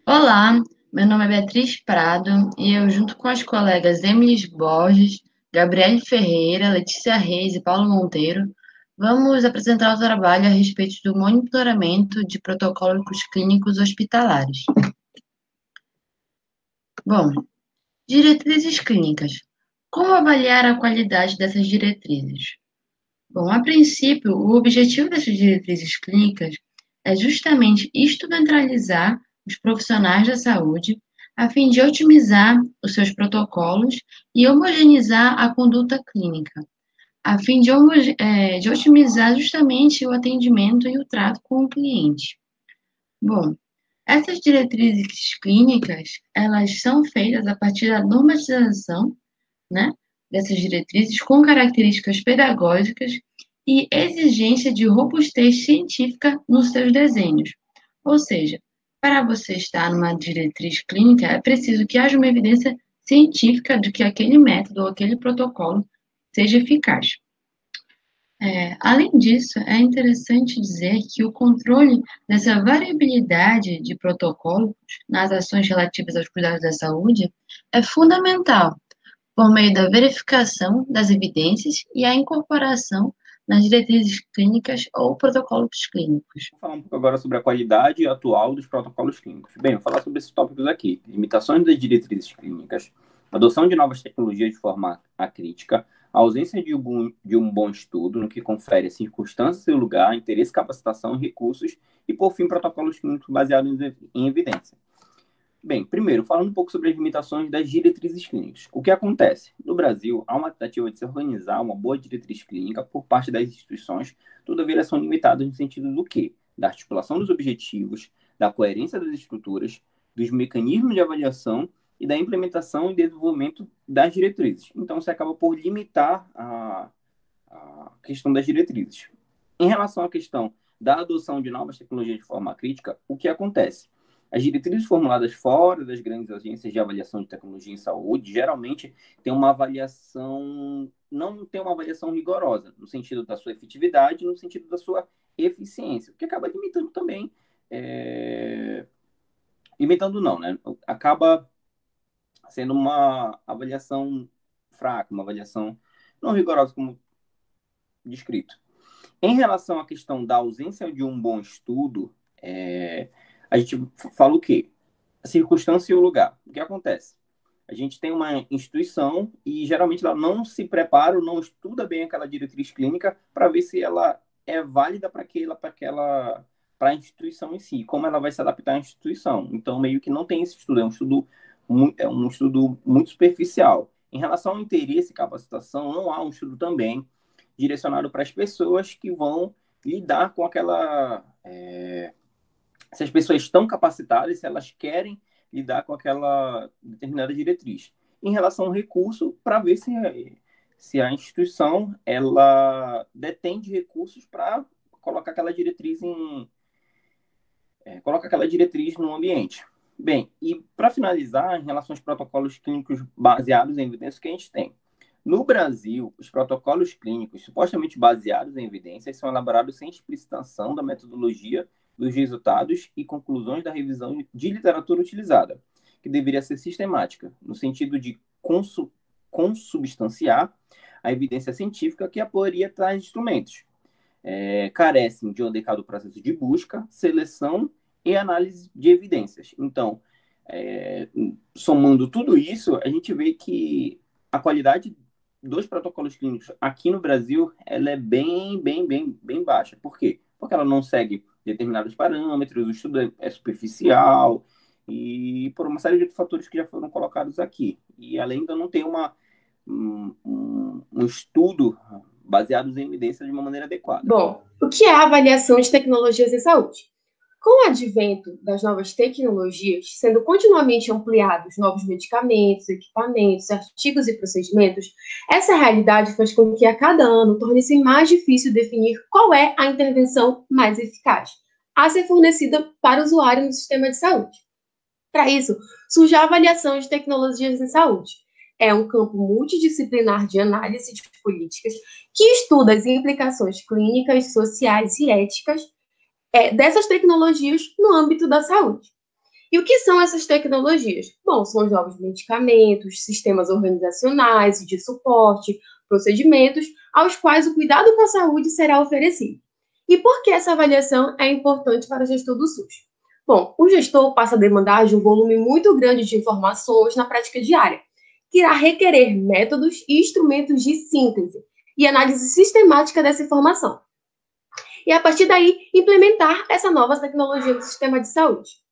Olá, meu nome é Beatriz Prado e eu, junto com as colegas Emily Borges, Gabriele Ferreira, Letícia Reis e Paulo Monteiro, vamos apresentar o trabalho a respeito do monitoramento de protocolos clínicos hospitalares. Bom, diretrizes clínicas. Como avaliar a qualidade dessas diretrizes? Bom, a princípio, o objetivo dessas diretrizes clínicas é justamente instrumentalizar os profissionais da saúde a fim de otimizar os seus protocolos e homogeneizar a conduta clínica, a fim de otimizar justamente o atendimento e o trato com o cliente. Bom, essas diretrizes clínicas, elas são feitas a partir da normatização, né, dessas diretrizes com características pedagógicas e exigência de robustez científica nos seus desenhos. Ou seja, para você estar numa diretriz clínica, é preciso que haja uma evidência científica de que aquele método ou aquele protocolo seja eficaz. Além disso, é interessante dizer que o controle dessa variabilidade de protocolos nas ações relativas aos cuidados da saúde é fundamental por meio da verificação das evidências e a incorporação nas diretrizes clínicas ou protocolos clínicos. Vou falar um pouco agora sobre a qualidade atual dos protocolos clínicos. Bem, vou falar sobre esses tópicos aqui. Limitações das diretrizes clínicas, adoção de novas tecnologias de forma acrítica, a ausência de um bom estudo, no que confere a circunstâncias e o lugar, interesse, capacitação, recursos e, por fim, protocolos clínicos baseados em evidência. Bem, primeiro, falando um pouco sobre as limitações das diretrizes clínicas. O que acontece? No Brasil, há uma tentativa de se organizar uma boa diretriz clínica por parte das instituições, todavia elas são limitadas no sentido do quê? Da articulação dos objetivos, da coerência das estruturas, dos mecanismos de avaliação e da implementação e desenvolvimento das diretrizes. Então, você acaba por limitar a questão das diretrizes. Em relação à questão da adoção de novas tecnologias de forma crítica, o que acontece? As diretrizes formuladas fora das grandes agências de avaliação de tecnologia em saúde geralmente têm uma avaliação, não tem uma avaliação rigorosa, no sentido da sua efetividade, no sentido da sua eficiência, o que acaba limitando também, limitando não, né? Acaba sendo uma avaliação fraca, uma avaliação não rigorosa como descrito. Em relação à questão da ausência de um bom estudo, a gente fala o quê? A circunstância e o lugar. O que acontece? A gente tem uma instituição e geralmente ela não se prepara ou não estuda bem aquela diretriz clínica para ver se ela é válida para a instituição em si, como ela vai se adaptar à instituição. Então, meio que não tem esse estudo, é um estudo muito superficial. Em relação ao interesse e capacitação, não há um estudo também direcionado para as pessoas que vão lidar com aquela. Se as pessoas estão capacitadas, se elas querem lidar com aquela determinada diretriz. Em relação ao recurso, para ver se a instituição ela detém de recursos para colocar aquela diretriz coloca aquela diretriz no ambiente. Bem, e para finalizar, em relação aos protocolos clínicos baseados em evidências que a gente tem. No Brasil, os protocolos clínicos supostamente baseados em evidências são elaborados sem explicitação da metodologia, dos resultados e conclusões da revisão de literatura utilizada, que deveria ser sistemática, no sentido de consubstanciar a evidência científica que apoiaria tais instrumentos. Carecem de um adequado processo de busca, seleção e análise de evidências. Então, somando tudo isso, a gente vê que a qualidade dos protocolos clínicos aqui no Brasil ela é bem baixa. Por quê? Porque ela não segue determinados parâmetros, o estudo é superficial e por uma série de fatores que já foram colocados aqui. E além de não ter um estudo baseado em evidências de uma maneira adequada. Bom, o que é a avaliação de tecnologias em saúde? Com o advento das novas tecnologias, sendo continuamente ampliados novos medicamentos, equipamentos, artigos e procedimentos, essa realidade faz com que a cada ano torne-se mais difícil definir qual é a intervenção mais eficaz a ser fornecida para o usuário no sistema de saúde. Para isso, surge a avaliação de tecnologias em saúde. É um campo multidisciplinar de análise de políticas que estuda as implicações clínicas, sociais e éticas dessas tecnologias no âmbito da saúde. E o que são essas tecnologias? Bom, são os novos medicamentos, sistemas organizacionais e de suporte, procedimentos aos quais o cuidado com a saúde será oferecido. E por que essa avaliação é importante para o gestor do SUS? Bom, o gestor passa a demandar de um volume muito grande de informações na prática diária, que irá requerer métodos e instrumentos de síntese e análise sistemática dessa informação. E, a partir daí, implementar essa nova tecnologia no sistema de saúde.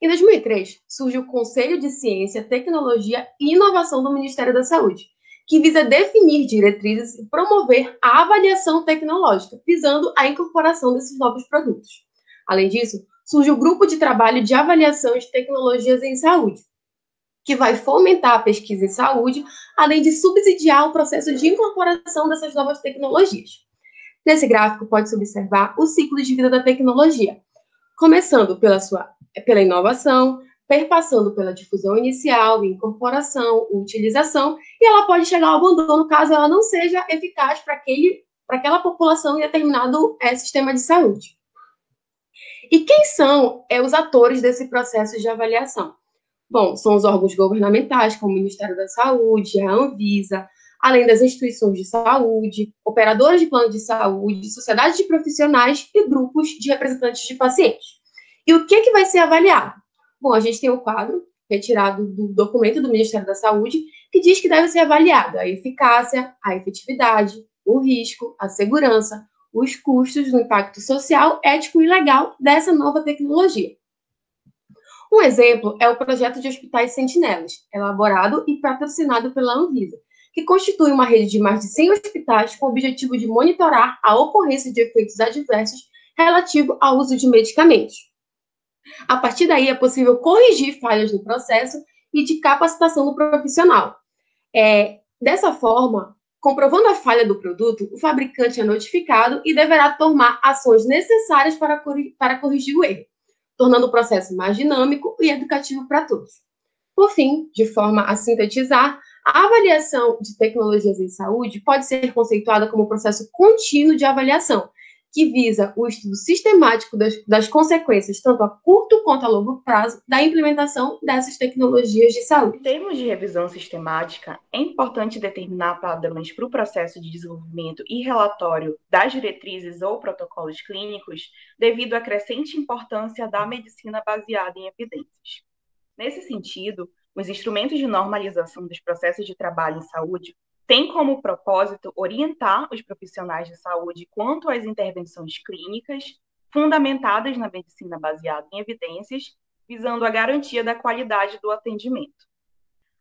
Em 2003, surge o Conselho de Ciência, Tecnologia e Inovação do Ministério da Saúde, que visa definir diretrizes e promover a avaliação tecnológica, visando a incorporação desses novos produtos. Além disso, surge o Grupo de Trabalho de Avaliação de Tecnologias em Saúde, que vai fomentar a pesquisa em saúde, além de subsidiar o processo de incorporação dessas novas tecnologias. Nesse gráfico, pode-se observar o ciclo de vida da tecnologia, começando pela inovação, perpassando pela difusão inicial, incorporação, utilização, e ela pode chegar ao abandono caso ela não seja eficaz para aquela população em determinado sistema de saúde. E quem são os atores desse processo de avaliação? Bom, são os órgãos governamentais, como o Ministério da Saúde, a Anvisa, além das instituições de saúde, operadoras de plano de saúde, sociedades de profissionais e grupos de representantes de pacientes. E o que vai ser avaliado? Bom, a gente tem um quadro retirado do documento do Ministério da Saúde que diz que deve ser avaliado a eficácia, a efetividade, o risco, a segurança, os custos, o impacto social, ético e legal dessa nova tecnologia. Um exemplo é o projeto de hospitais sentinelas, elaborado e patrocinado pela Anvisa, que constitui uma rede de mais de 100 hospitais com o objetivo de monitorar a ocorrência de efeitos adversos relativo ao uso de medicamentos. A partir daí, é possível corrigir falhas no processo e de capacitação do profissional. Dessa forma, comprovando a falha do produto, o fabricante é notificado e deverá tomar ações necessárias para corrigir o erro, tornando o processo mais dinâmico e educativo para todos. Por fim, de forma a sintetizar, a avaliação de tecnologias em saúde pode ser conceituada como um processo contínuo de avaliação, que visa o estudo sistemático das consequências, tanto a curto quanto a longo prazo, da implementação dessas tecnologias de saúde. Em termos de revisão sistemática, é importante determinar padrões para o processo de desenvolvimento e relatório das diretrizes ou protocolos clínicos, devido à crescente importância da medicina baseada em evidências. Nesse sentido, os instrumentos de normalização dos processos de trabalho em saúde têm como propósito orientar os profissionais de saúde quanto às intervenções clínicas fundamentadas na medicina baseada em evidências, visando a garantia da qualidade do atendimento.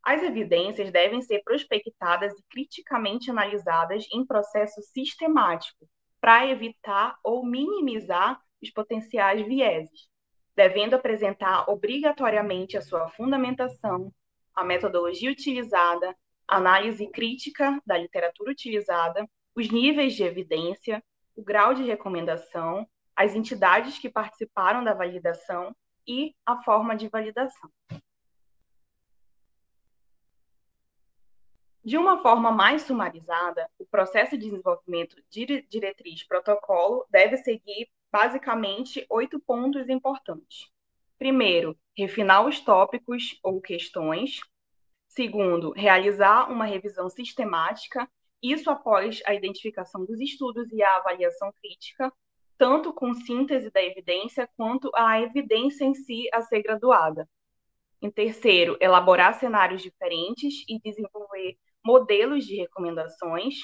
As evidências devem ser prospectadas e criticamente analisadas em processo sistemático, para evitar ou minimizar os potenciais vieses, devendo apresentar obrigatoriamente a sua fundamentação, a metodologia utilizada, análise crítica da literatura utilizada, os níveis de evidência, o grau de recomendação, as entidades que participaram da validação e a forma de validação. De uma forma mais sumarizada, o processo de desenvolvimento de diretriz-protocolo deve seguir basicamente 8 pontos importantes. Primeiro, refinar os tópicos ou questões. Segundo, realizar uma revisão sistemática, isso após a identificação dos estudos e a avaliação crítica, tanto com síntese da evidência quanto a evidência em si a ser graduada. Em terceiro, elaborar cenários diferentes e desenvolver modelos de recomendações.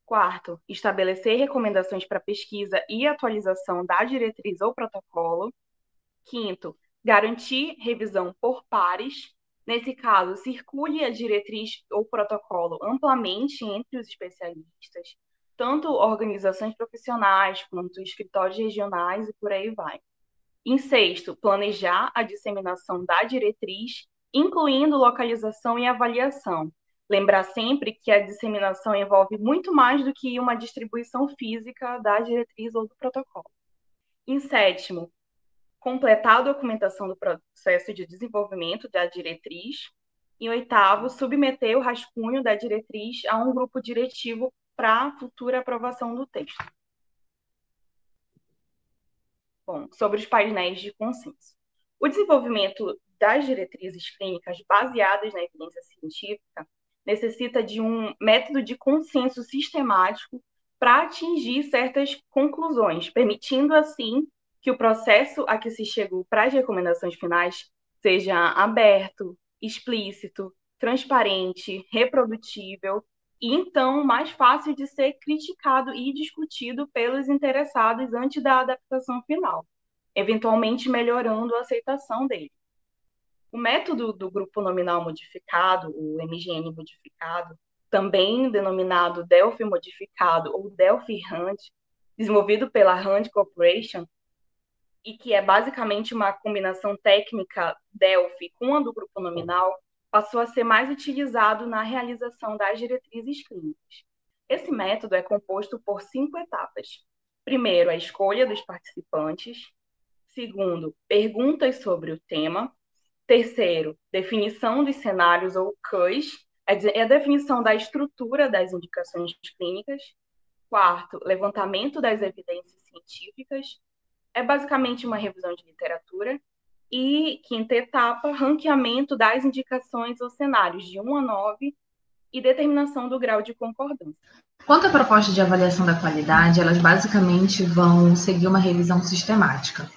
Quarto, estabelecer recomendações para pesquisa e atualização da diretriz ou protocolo. Quinto, garantir revisão por pares. Nesse caso, circule a diretriz ou protocolo amplamente entre os especialistas, tanto organizações profissionais quanto escritórios regionais e por aí vai. Em sexto, planejar a disseminação da diretriz, incluindo localização e avaliação. Lembrar sempre que a disseminação envolve muito mais do que uma distribuição física da diretriz ou do protocolo. Em sétimo, completar a documentação do processo de desenvolvimento da diretriz. Em oitavo, submeter o rascunho da diretriz a um grupo diretivo para futura aprovação do texto. Bom, sobre os painéis de consenso. O desenvolvimento das diretrizes clínicas baseadas na evidência científica necessita de um método de consenso sistemático para atingir certas conclusões, permitindo, assim, que o processo a que se chegou para as recomendações finais seja aberto, explícito, transparente, reprodutível e, então, mais fácil de ser criticado e discutido pelos interessados antes da adaptação final, eventualmente melhorando a aceitação dele. O método do grupo nominal modificado, o MGN modificado, também denominado Delphi modificado ou Delphi-Rand, desenvolvido pela Rand Corporation, e que é basicamente uma combinação técnica Delphi com a do grupo nominal, passou a ser mais utilizado na realização das diretrizes clínicas. Esse método é composto por 5 etapas. Primeiro, a escolha dos participantes. Segundo, perguntas sobre o tema. Terceiro, definição dos cenários ou CUS, é a definição da estrutura das indicações clínicas. Quarto, levantamento das evidências científicas, é basicamente uma revisão de literatura. E quinta etapa, ranqueamento das indicações ou cenários de 1 a 9 e determinação do grau de concordância. Quanto à proposta de avaliação da qualidade, elas basicamente vão seguir uma revisão sistemática.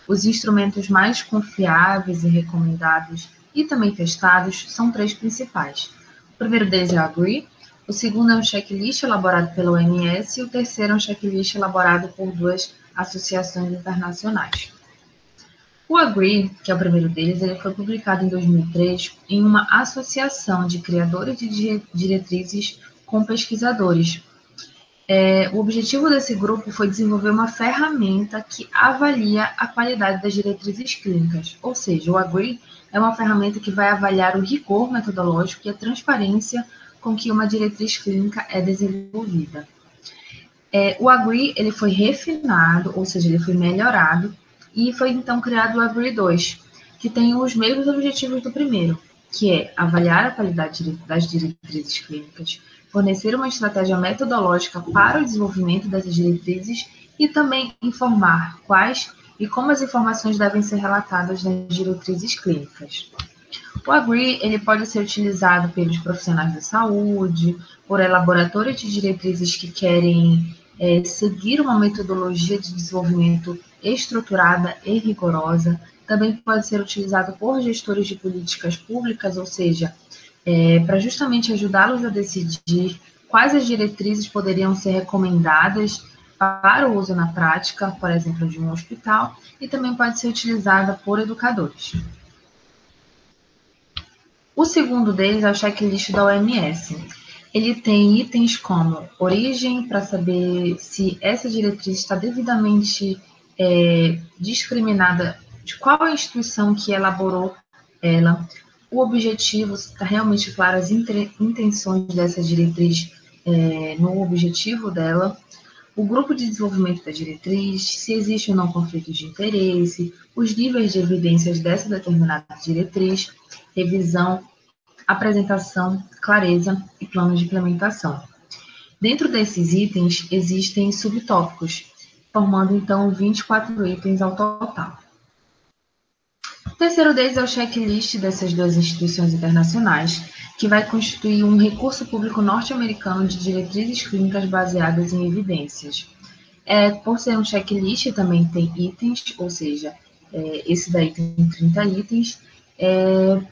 Os instrumentos mais confiáveis e recomendados e também testados são 3 principais. O primeiro deles é o AGREE, o segundo é um checklist elaborado pela OMS e o terceiro é um checklist elaborado por 2 associações internacionais. O AGREE, que é o primeiro deles, ele foi publicado em 2003 em uma associação de criadores de diretrizes com pesquisadores. O objetivo desse grupo foi desenvolver uma ferramenta que avalia a qualidade das diretrizes clínicas, ou seja, o AGREE é uma ferramenta que vai avaliar o rigor metodológico e a transparência com que uma diretriz clínica é desenvolvida. O AGREE ele foi refinado, ou seja, ele foi melhorado, e foi então criado o AGREE 2, que tem os mesmos objetivos do primeiro, que é avaliar a qualidade das diretrizes clínicas, fornecer uma estratégia metodológica para o desenvolvimento dessas diretrizes e também informar quais e como as informações devem ser relatadas nas diretrizes clínicas. O AGREE ele pode ser utilizado pelos profissionais da saúde, por laboratórios de diretrizes que querem seguir uma metodologia de desenvolvimento estruturada e rigorosa. Também pode ser utilizado por gestores de políticas públicas, ou seja, para justamente ajudá-los a decidir quais as diretrizes poderiam ser recomendadas para o uso na prática, por exemplo, de um hospital, e também pode ser utilizada por educadores. O segundo deles é o checklist da OMS. Ele tem itens como origem, para saber se essa diretriz está devidamente discriminada, de qual a instituição que elaborou ela, o objetivo, se está realmente claro as intenções dessa diretriz no objetivo dela, o grupo de desenvolvimento da diretriz, se existe ou não conflito de interesse, os níveis de evidências dessa determinada diretriz, revisão, apresentação, clareza e plano de implementação. Dentro desses itens, existem subtópicos, formando então 24 itens ao total. O terceiro deles é o checklist dessas 2 instituições internacionais, que vai constituir um recurso público norte-americano de diretrizes clínicas baseadas em evidências. Por ser um checklist, também tem itens, ou seja, esse daí tem 30 itens,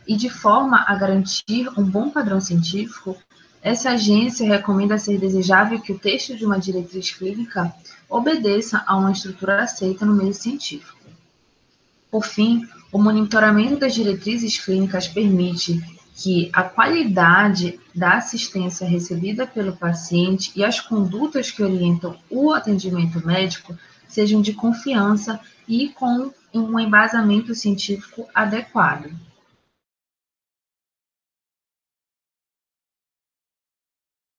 e de forma a garantir um bom padrão científico, essa agência recomenda ser desejável que o texto de uma diretriz clínica obedeça a uma estrutura aceita no meio científico. Por fim, o monitoramento das diretrizes clínicas permite que a qualidade da assistência recebida pelo paciente e as condutas que orientam o atendimento médico sejam de confiança e com um embasamento científico adequado.